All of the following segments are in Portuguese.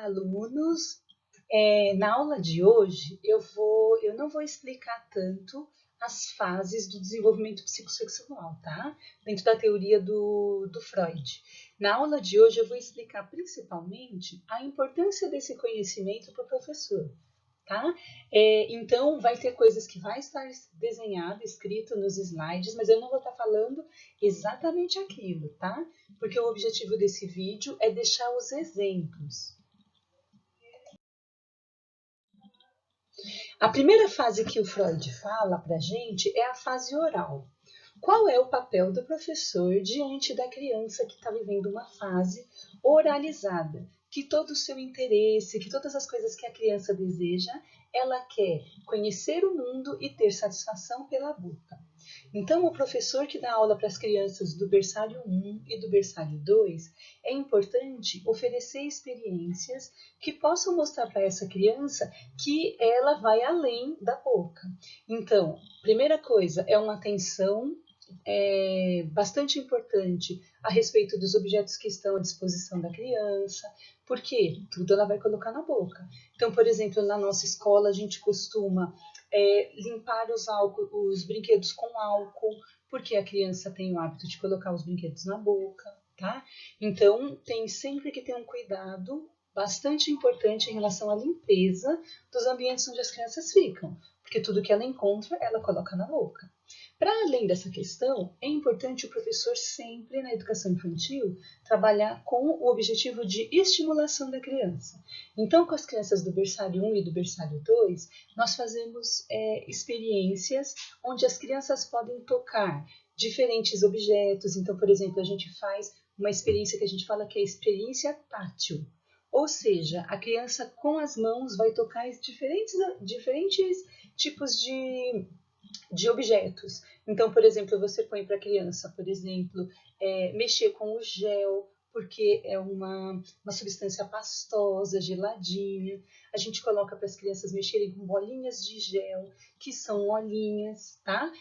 Olá, alunos! Na aula de hoje eu não vou explicar tanto as fases do desenvolvimento psicossexual, tá? Dentro da teoria do Freud. Na aula de hoje eu vou explicar principalmente a importância desse conhecimento para o professor, tá? Então vai ter coisas que vai estar desenhado, escrito nos slides, mas eu não vou estar falando exatamente aquilo, tá? Porque o objetivo desse vídeo é deixar os exemplos. A primeira fase que o Freud fala para a gente é a fase oral. Qual é o papel do professor diante da criança que está vivendo uma fase oralizada? Que todo o seu interesse, que todas as coisas que a criança deseja, ela quer conhecer o mundo e ter satisfação pela boca. Então, o professor que dá aula para as crianças do berçário 1 e do berçário 2, é importante oferecer experiências que possam mostrar para essa criança que ela vai além da boca. Então, primeira coisa é uma atenção bastante importante a respeito dos objetos que estão à disposição da criança, porque tudo ela vai colocar na boca. Então, por exemplo, na nossa escola a gente costuma limpar os brinquedos com álcool, porque a criança tem o hábito de colocar os brinquedos na boca, tá? Então, tem sempre que ter um cuidado bastante importante em relação à limpeza dos ambientes onde as crianças ficam, porque tudo que ela encontra, ela coloca na boca. Para além dessa questão, é importante o professor sempre, na educação infantil, trabalhar com o objetivo de estimulação da criança. Então, com as crianças do berçário 1 e do berçário 2, nós fazemos experiências onde as crianças podem tocar diferentes objetos. Então, por exemplo, a gente faz uma experiência que a gente fala que é a experiência tátil. Ou seja, a criança com as mãos vai tocar diferentes tipos de objetos. Então, por exemplo, você põe para a criança, por exemplo, mexer com o gel, porque é uma substância pastosa, geladinha. A gente coloca para as crianças mexerem com bolinhas de gel, que são molinhas, tá?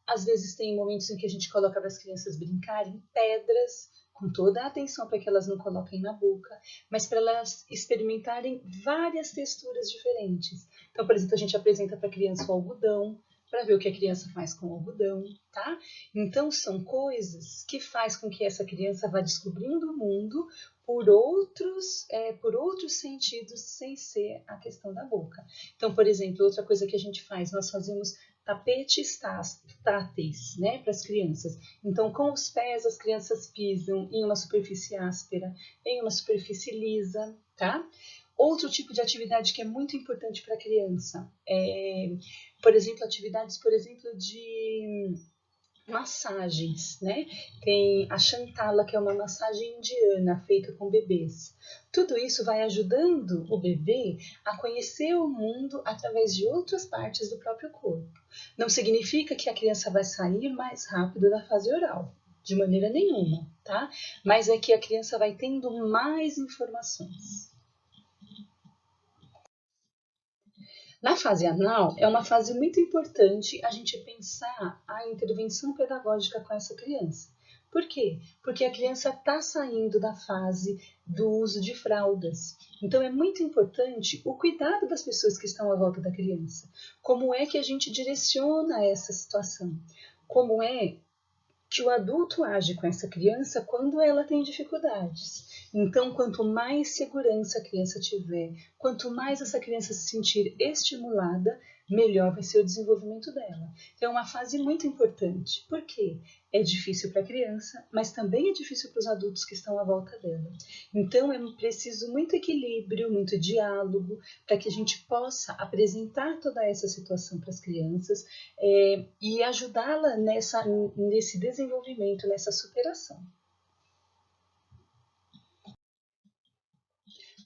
Às vezes tem momentos em que a gente coloca para as crianças brincarem pedras, com toda a atenção para que elas não coloquem na boca, mas para elas experimentarem várias texturas diferentes. Então, por exemplo, a gente apresenta para a criança o algodão, para ver o que a criança faz com o algodão, tá? Então, são coisas que faz com que essa criança vá descobrindo o mundo por outros sentidos, sem ser a questão da boca. Então, por exemplo, outra coisa que a gente faz, nós fazemos tapetes táteis, né, para as crianças. Então, com os pés, as crianças pisam em uma superfície áspera, em uma superfície lisa, tá? Outro tipo de atividade que é muito importante para a criança por exemplo, atividades, de massagens, né? Tem a Shantala, que é uma massagem indiana feita com bebês. Tudo isso vai ajudando o bebê a conhecer o mundo através de outras partes do próprio corpo. Não significa que a criança vai sair mais rápido da fase oral, de maneira nenhuma, tá? Mas é que a criança vai tendo mais informações. Na fase anal, é uma fase muito importante a gente pensar a intervenção pedagógica com essa criança. Por quê? Porque a criança está saindo da fase do uso de fraldas. Então, é muito importante o cuidado das pessoas que estão à volta da criança. Como é que a gente direciona essa situação? Como é que o adulto age com essa criança quando ela tem dificuldades. Então, quanto mais segurança a criança tiver, quanto mais essa criança se sentir estimulada, melhor vai ser o desenvolvimento dela. Então, é uma fase muito importante. Por quê? É difícil para a criança, mas também é difícil para os adultos que estão à volta dela. Então, é preciso muito equilíbrio, muito diálogo, para que a gente possa apresentar toda essa situação para as crianças e ajudá-la nesse desenvolvimento, nessa superação.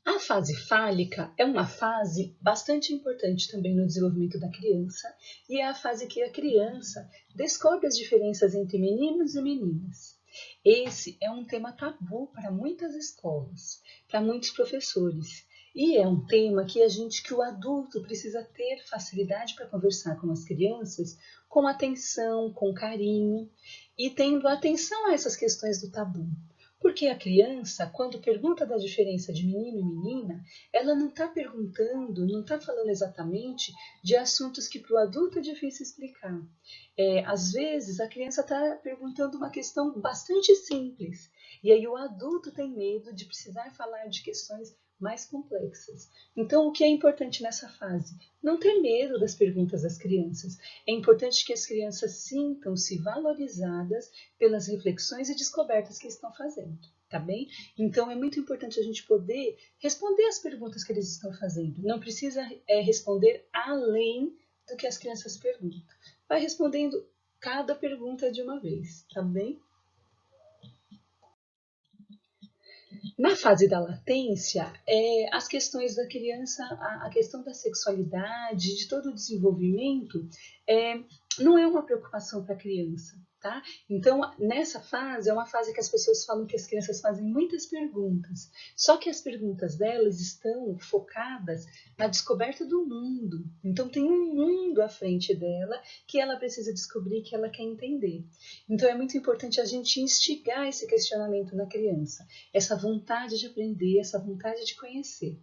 A fase fálica é uma fase bastante importante também no desenvolvimento da criança e é a fase que a criança descobre as diferenças entre meninos e meninas. Esse é um tema tabu para muitas escolas, para muitos professores. E é um tema que o adulto precisa ter facilidade para conversar com as crianças, com atenção, com carinho e tendo atenção a essas questões do tabu. Porque a criança, quando pergunta da diferença de menino e menina, ela não está perguntando, não está falando exatamente de assuntos que para o adulto é difícil explicar. Às vezes, a criança está perguntando uma questão bastante simples, e aí o adulto tem medo de precisar falar de questões mais complexas. Então, o que é importante nessa fase? Não ter medo das perguntas das crianças. É importante que as crianças sintam-se valorizadas pelas reflexões e descobertas que estão fazendo, tá bem? Então é muito importante a gente poder responder as perguntas que eles estão fazendo. Não precisa responder além do que as crianças perguntam. Vai respondendo cada pergunta de uma vez, tá bem? Na fase da latência, as questões da criança, a questão da sexualidade, de todo o desenvolvimento, é, não é uma preocupação para a criança, tá? Então, nessa fase, é uma fase que as pessoas falam que as crianças fazem muitas perguntas, só que as perguntas delas estão focadas na descoberta do mundo. Então, tem um mundo à frente dela que ela precisa descobrir, que ela quer entender. Então, é muito importante a gente instigar esse questionamento na criança, essa vontade de aprender, essa vontade de conhecer.